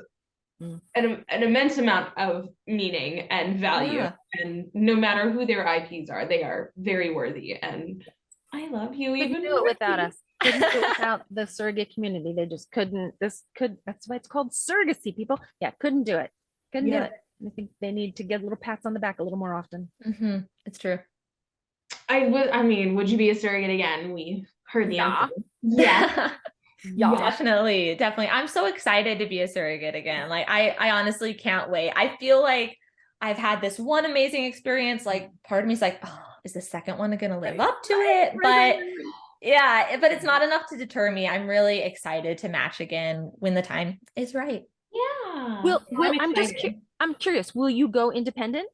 an immense amount of meaning and value. Yeah. And no matter who their IPs are, they are very worthy. And I love you. Couldn't Even do it without more. us. Couldn't do it without the surrogate community. They just couldn't. That's why it's called surrogacy, people. Yeah, couldn't do it. Couldn't do it. And I think they need to get little pats on the back a little more often. It's true. Would you be a surrogate again? We heard the answer. Yeah. Yeah. Definitely. I'm so excited to be a surrogate again. Like, I honestly can't wait. I feel like I've had this one amazing experience. Like, part of me is like, oh, is the second one going to live up to it? But yeah, but it's not enough to deter me. I'm really excited to match again when the time is right. Yeah. Will I'm I'm curious. Will you go independent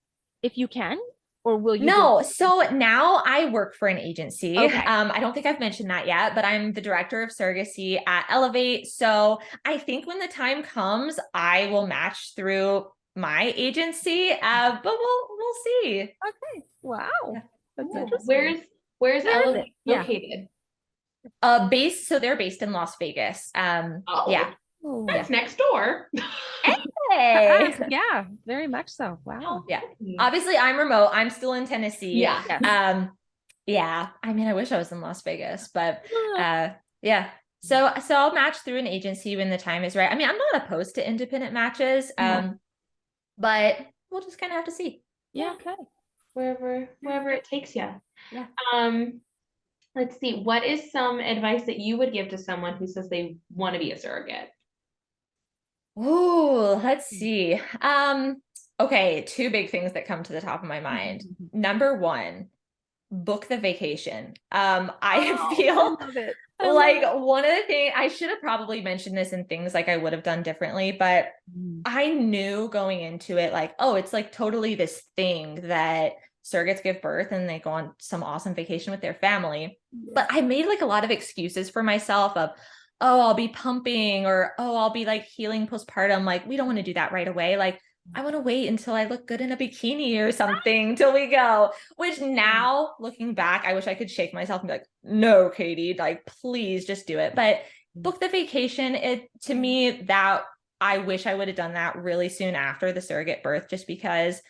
if you can, or will you? No, so now I work for an agency. Okay. I don't think I've mentioned that yet, but I'm the director of surrogacy at Elevate. So I think when the time comes, I will match through my agency. But we'll see. Okay. Wow. Yeah. That's Yeah. interesting. Where's Where is Elevate it? Yeah. located? So they're based in Las Vegas. Oh, Yeah. that's next door. Hey. Yeah, very much so. Wow. Yeah. Obviously I'm remote. I'm still in Tennessee. Yeah. Yeah. I mean, I wish I was in Las Vegas, but yeah. So I'll match through an agency when the time is right. I mean, I'm not opposed to independent matches. But we'll just kind of have to see. Yeah. Okay. Wherever it takes you. Yeah. Let's see. What is some advice that you would give to someone who says they want to be a surrogate? Oh, let's see. Okay, two big things that come to the top of my mind. Number one, book the vacation. I Oh, feel I love it. I love like it. one of the things I should have probably mentioned this in things like I would have done differently, but I knew going into it, like, oh, it's like totally this thing that surrogates give birth and they go on some awesome vacation with their family. But I made like a lot of excuses for myself of, oh, I'll be pumping, or oh, I'll be like healing postpartum. Like, we don't want to do that right away. Like, I want to wait until I look good in a bikini or something till we go. Which now looking back, I wish I could shake myself and be like, no, Kayde, like, please just do it. But book the vacation. It, to me, that I wish I would have done that really soon after the surrogate birth, just because,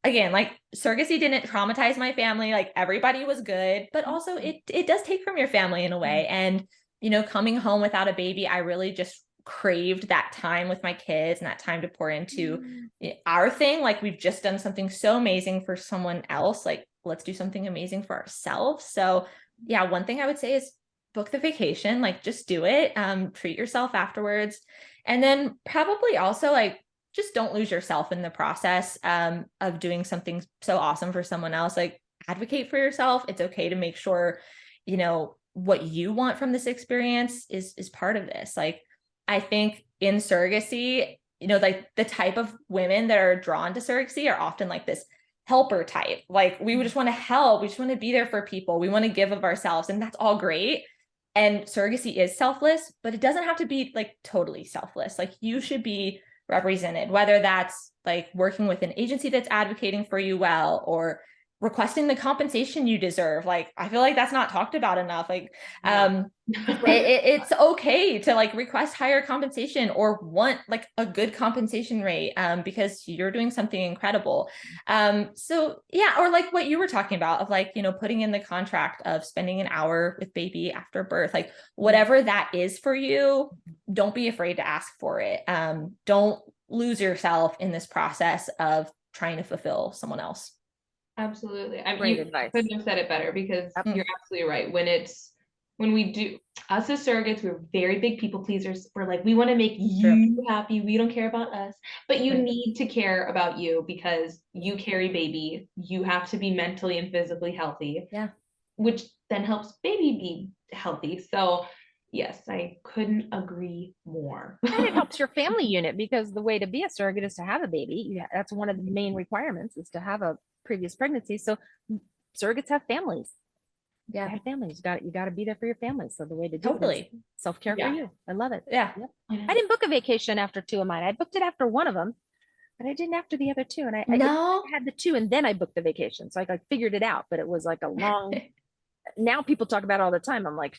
again, like, surrogacy didn't traumatize my family. Like, everybody was good, but also it does take from your family in a way. And, you know, coming home without a baby, I really just craved that time with my kids and that time to pour into our thing. Like, we've just done something so amazing for someone else. Like, let's do something amazing for ourselves. So yeah, one thing I would say is book the vacation, like, just do it. Treat yourself afterwards. And then probably also, like, just don't lose yourself in the process of doing something so awesome for someone else. Like, advocate for yourself. It's okay to make sure, you know, what you want from this experience is part of this. Like, I think in surrogacy, you know, like, the type of women that are drawn to surrogacy are often like this helper type. Like, we just want to help. We just want to be there for people. We want to give of ourselves, and that's all great. And surrogacy is selfless, but it doesn't have to be like totally selfless. Like, you should be represented, whether that's like working with an agency that's advocating for you well, or requesting the compensation you deserve. Like, I feel like that's not talked about enough. Like, it's okay to like request higher compensation or want like a good compensation rate, because you're doing something incredible. So yeah, or like what you were talking about of, like, you know, putting in the contract of spending an hour with baby after birth, like, whatever that is for you, don't be afraid to ask for it. Don't lose yourself in this process of trying to fulfill someone else. Absolutely. Great You advice. couldn't have said it better, because Yep. you're absolutely right. When we do, us as surrogates, we're very big people pleasers. We're like, we want to make you happy. We don't care about us, but you Right. need to care about you, because you carry baby. You have to be mentally and physically healthy. Yeah. Which then helps baby be healthy. So yes, I couldn't agree more. And it helps your family unit, because the way to be a surrogate is to have a baby. That's one of the main requirements, is to have a previous pregnancy. So surrogates have families. They Yeah. have families. You got to be there for your family. So the way to do it Totally. is self-care Yeah. for you. I love it. Yeah. Yep. I didn't book a vacation after two of mine. I booked it after one of them, but I didn't after the other two. And I No. had the two, and then I booked the vacation. So I like figured it out, but it was like a long, now people talk about it all the time. I'm like,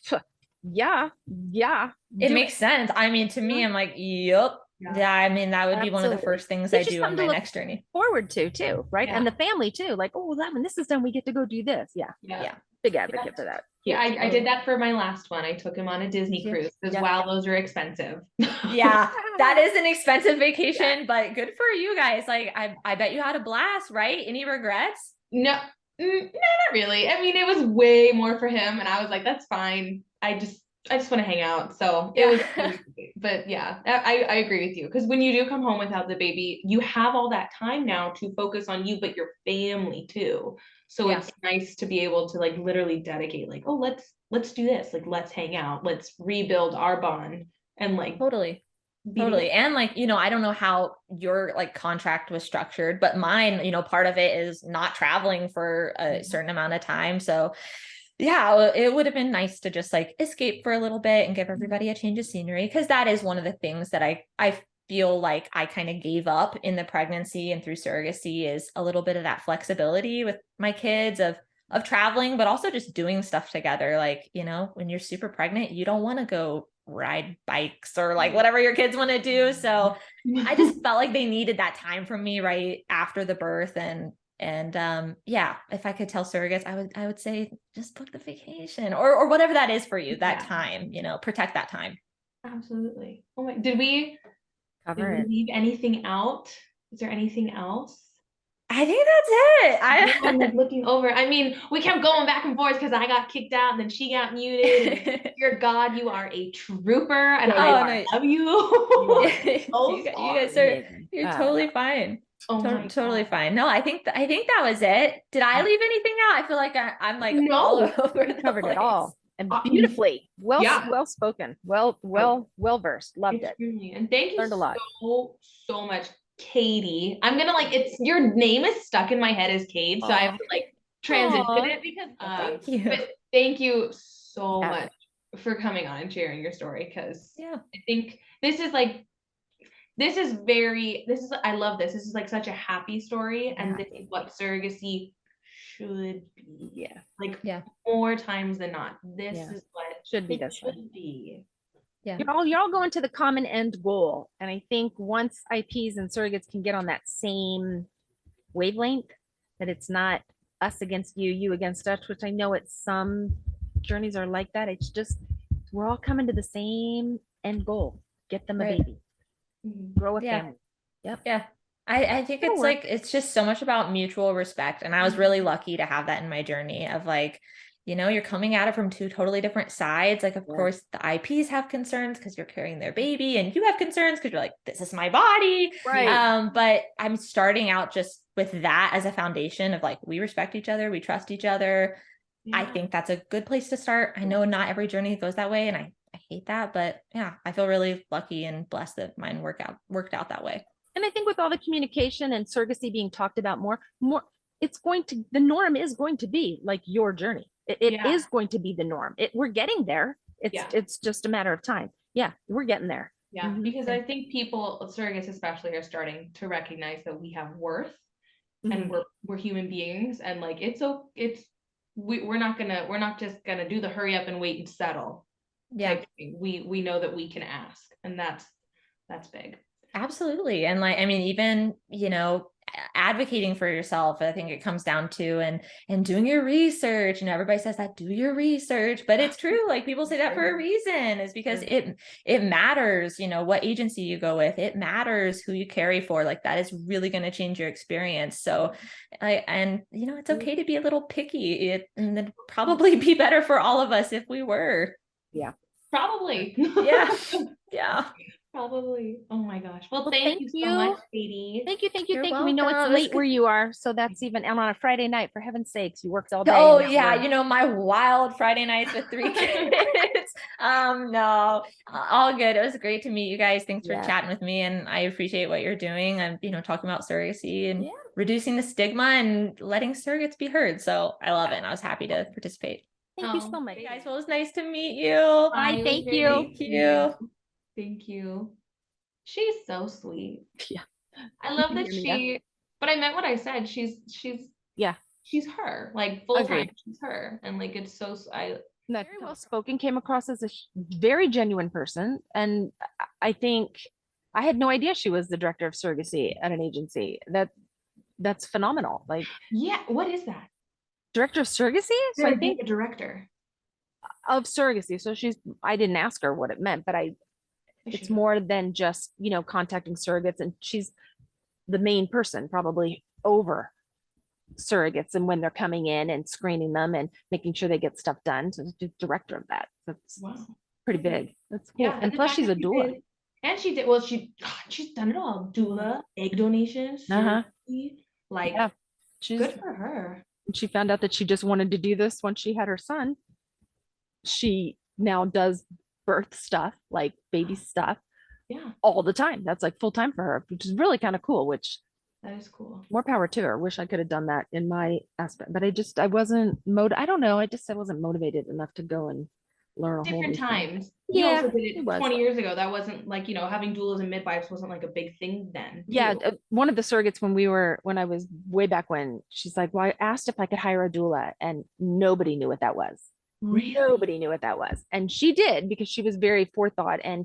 yeah, It do makes sense. I mean, to me, I'm like, yep. Yeah, I mean, that would be one of the Absolutely. first things It's I just do on something to my look next journey. forward to too, right? Yeah. And the family too. Like, oh, that when this is done, we get to go do this. Yeah. Yeah. Big advocate for that. Yeah, I did that for my last one. I took him on a Disney Yeah. cruise, because Yeah. wow, those are expensive. Yeah, that is an expensive vacation, but good for you guys. Like, I bet you had a blast, right? Any regrets? No, no, not really. I mean, it was way more for him, and I was like, that's fine. I just want to hang out. So it was great. But yeah, I agree with you, because when you do come home without the baby, you have all that time now to focus on you, but your family too. So Yeah. it's nice to be able to like literally dedicate, like, oh, let's do this, like, let's hang out, let's rebuild our bond, and like Totally. be Totally. together. And like, you know, I don't know how your like contract was structured, but mine, you know, part of it is not traveling for a certain amount of time. So yeah, it would have been nice to just like escape for a little bit and give everybody a change of scenery. Cause that is one of the things that I feel like I kind of gave up in the pregnancy and through surrogacy, is a little bit of that flexibility with my kids of traveling, but also just doing stuff together. Like, you know, when you're super pregnant, you don't want to go ride bikes or like whatever your kids want to do. So I just felt like they needed that time from me right after the birth. And yeah, if I could tell surrogates, I would say just book the vacation or whatever that is for you, that time, you know, protect that time. Absolutely. Oh my, did we Cover it. leave anything out? Is there anything else? I think that's it. I'm like looking over. I mean, we kept going back and forth because I got kicked out and then she got muted. And dear God, you are a trooper, and Yeah, Oh, I no. love you. are. So You guys are, Amazing. you're totally fine. Oh my Totally God. fine. No, I think that was it. Did I leave anything out? I feel like I'm like all No. over You the covered it place. all and Uh, beautifully. yeah. Well spoken. Well versed. Loved it. Extremely. And thank you Learned a lot. so much, Katie. I'm gonna like it's your name is stuck in my head as Kade, so I have to like transition Aw. it because Thank you. but thank you so Yeah. much for coming on and sharing your story because Yeah. I think this is I love this. This is like such a happy story, and this is what surrogacy should be. Yeah. Like Yeah. more times than not. This Yeah. is what Should be it this way. should be. Yeah. You're all going to the common end goal. And I think once IPs and surrogates can get on that same wavelength, that it's not us against you, you against us, which I know it's some journeys are like that. It's just we're all coming to the same end goal. Get them a Right. baby, grow a Yeah. family. Yep. Yeah. I think It'll it's work. like, it's just so much about mutual respect. And I was really lucky to have that in my journey of like, you know, you're coming at it from two totally different sides. Like, of Yeah. course, the IPs have concerns because you're carrying their baby, and you have concerns because you're like, this is my body. Right. But I'm starting out just with that as a foundation of like, we respect each other, we trust each other. I Yeah. think that's a good place to start. I know not every journey goes that way, and I hate that, but yeah, I feel really lucky and blessed that mine worked out that way. And I think with all the communication and surrogacy being talked about more, it's going to, the norm is going to be like your journey. It Yeah. is going to be the norm. We're getting there. Yeah. It's just a matter of time. Yeah, we're getting there. Yeah, because I think people, surrogates especially, are starting to recognize that we have worth and we're human beings, and like we're not just gonna do the hurry up and wait and settle type thing. We know that we can ask, and that's big. Absolutely. And like, I mean, even, you know, advocating for yourself, I think it comes down to, and doing your research. You know, everybody says that, do your research, but it's true. Like, people say that for a reason, is because it matters, you know, what agency you go with. It matters who you carry for. Like, that is really going to change your experience. So and you know, it's okay to be a little picky, and it'd probably be better for all of us if we were. Yeah. Probably. Yeah. Yeah. Probably. Oh my gosh. Well, Well, thank you so much, Katie. Thank you. You're Thank you. We know welcome. it's It was late where you are, so that's even and on a Friday night, for heaven's sakes, you worked all day. Oh and now yeah, we're- you know, my wild Friday nights with 3 kids. No, all good. It was great to meet you guys. Thanks for Yeah. chatting with me, and I appreciate what you're doing. And you know, talking about surrogacy and Yeah. reducing the stigma and letting surrogates be heard. So I love it, and I was happy to participate. Thank you so much. Hey guys, well, it was nice to meet you. Bye. It was Thank great you. meeting Thank you. Thank you. She's so sweet. Yeah. I love that Yeah. but I meant what I said. She's Yeah. she's her, like full time. Agreed. She's her, and like it's so Very well spoken, came across as a very genuine person. And I think I had no idea she was the director of surrogacy at an agency. That's phenomenal. Like, yeah. What is that? director of surrogacy? So I think a director. of surrogacy. So I didn't ask her what it meant, but it's more than just, you know, contacting surrogates, and she's the main person probably over surrogates and when they're coming in and screening them and making sure they get stuff done. So the director of that. That's pretty big. That's cool. Yeah, And plus she's a doula. And she did well, she's done it all. Doula, egg donations, surrogacy, like Yeah. good for her. She found out that she just wanted to do this once she had her son. She now does birth stuff, like baby stuff, all the time. That's like full time for her, which is really kind of cool, which that is cool. More power to her. Wish I could have done that in my aspect, but I wasn't I don't know. I wasn't motivated enough to go and learn a whole Different new thing. times. Yeah, You also did it it was. 20 years ago. That wasn't like, you know, having doulas and midwives wasn't like a big thing then. Yeah, too. one of the surrogates when I was way back when, she's like, well, I asked if I could hire a doula, and nobody knew what that was. Really? Nobody knew what that was. And she did, because she was very forethought, and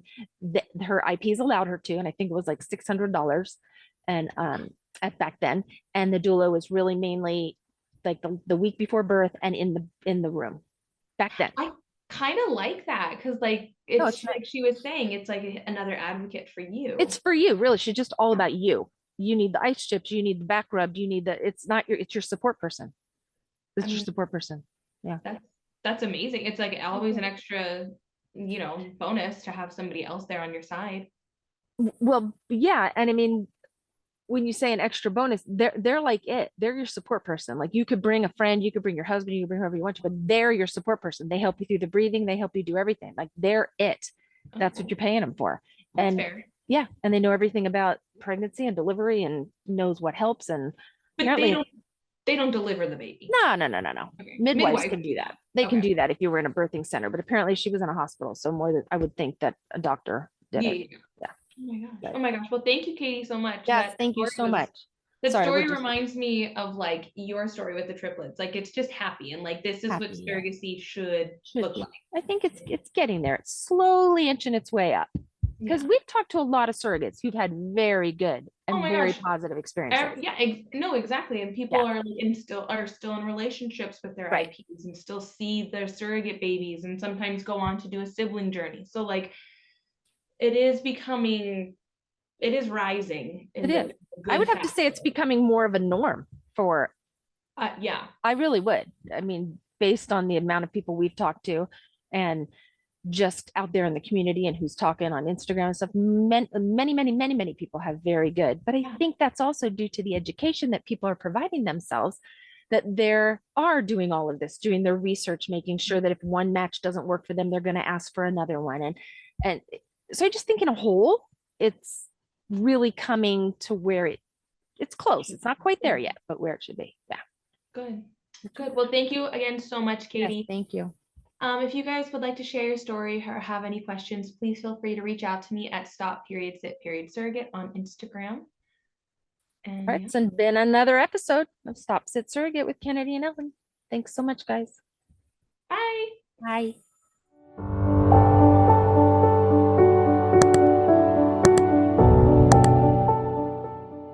her IPs allowed her to, and I think it was like $600 and at back then. And the doula was really mainly like the week before birth and in the room back then. I kind of like that, because like it's like she was saying, it's like another advocate for you. It's for you, really. She's just all about you. you need the ice chips, you need the back rub, you need the, it's not your, it's your support person. It's I your mean, support person. that's amazing. It's like always an extra, bonus to have somebody else there on your side. Well, yeah. And I mean, when you say an extra bonus, they're like it. They're your support person. Like you could bring a friend, you could bring your husband, you could bring whoever you want to, but they're your support person. They help you through the breathing, they help you do everything. Like they're it. That's what Okay, you're paying them for. that's And fair. yeah, and they know everything about pregnancy and delivery and knows what helps. And But apparently, they don't deliver the baby. no. Okay. Midwives Midwife can do do that. They can Okay. do that if you were in a birthing center, but apparently she was in a hospital. So more than I would think that a doctor did Yeah, it. yeah, Yeah. Oh my gosh. But Oh my gosh. Well, thank you, Katie, so much. yes, That thank you story so was much. that Sorry, we're story just reminds me of like your story with the triplets. Like it's just happy and like this is what happy. Yeah. surrogacy should Should look be. like. I think it's getting there. It's slowly inching its way up. Because Yeah. we've talked to a lot of surrogates who've had very good Oh and my very gosh. positive experiences. Yeah, no, exactly. And people Yeah. are like still in relationships with their Right. IPs and still see their surrogate babies and sometimes go on to do a sibling journey. So like it is becoming it is rising It in is. the I would good have to say it's factor. becoming more of a norm for, Yeah. I really would. I mean, based on the amount of people we've talked to and just out there in the community and who's talking on Instagram and stuff, many people have very good. But I Yeah. think that's also due to the education that people are providing themselves, that they are doing all of this, doing their research, making sure that if one match doesn't work for them, they're going to ask for another one. And so I just think in a whole, it's really coming to where it's close. It's not quite there yet, but where it should be. Yeah. Good. Good. Well, thank you again so much, Yes, Katie. thank you. If you guys would like to share your story or have any questions, please feel free to reach out to me at Stop.Sit.Surrogate on Instagram. And All right. yeah. It's been another episode of Stop Sit Surrogate with Kennedy and Ellen. Thanks so much, guys. Bye. Bye.